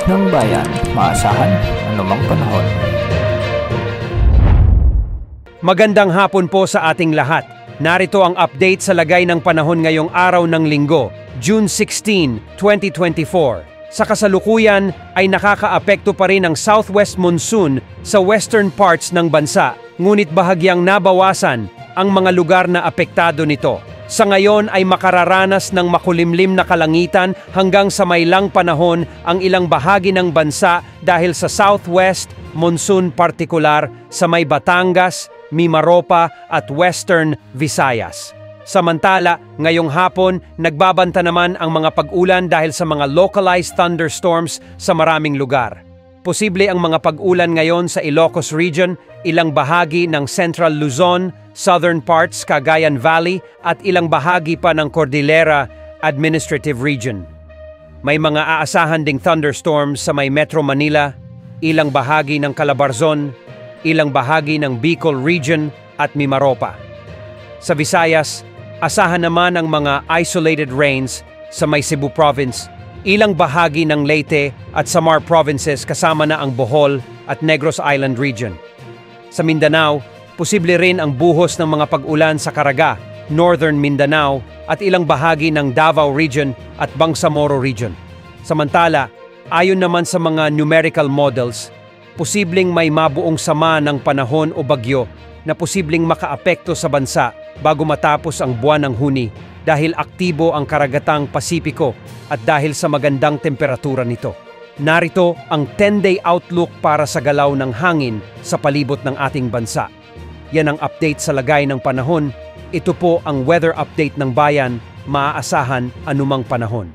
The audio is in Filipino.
ng bayan, maasahan anumang panahon. Magandang hapon po sa ating lahat. Narito ang update sa lagay ng panahon ngayong araw ng Linggo, June 16, 2024. Sa kasalukuyan ay nakakaapekto pa rin ang southwest monsoon sa western parts ng bansa, ngunit bahagyang nabawasan ang mga lugar na apektado nito. Sa ngayon ay makararanas ng makulimlim na kalangitan hanggang sa mailang panahon ang ilang bahagi ng bansa dahil sa southwest monsoon, partikular sa may Batangas, Mimaropa at Western Visayas. Samantala, ngayong hapon, nagbabanta naman ang mga pag-ulan dahil sa mga localized thunderstorms sa maraming lugar. Posible ang mga pag-ulan ngayon sa Ilocos Region, ilang bahagi ng Central Luzon, southern parts Cagayan Valley at ilang bahagi pa ng Cordillera Administrative Region. May mga aasahan ding thunderstorms sa may Metro Manila, ilang bahagi ng Calabarzon, ilang bahagi ng Bicol Region at Mimaropa. Sa Visayas, asahan naman ang mga isolated rains sa may Cebu Province, ilang bahagi ng Leyte at Samar Provinces kasama na ang Bohol at Negros Island Region. Sa Mindanao, posible rin ang buhos ng mga pag-ulan sa Caraga, Northern Mindanao at ilang bahagi ng Davao Region at Bangsamoro Region. Samantala, ayon naman sa mga numerical models, posibleng may mabuong sama ng panahon o bagyo na posibleng makaapekto sa bansa bago matapos ang buwan ng Huni dahil aktibo ang karagatang Pasipiko at dahil sa magandang temperatura nito. Narito ang 10-day outlook para sa galaw ng hangin sa palibot ng ating bansa. Yan ang update sa lagay ng panahon. Ito po ang weather update ng bayan, maaasahan anumang panahon.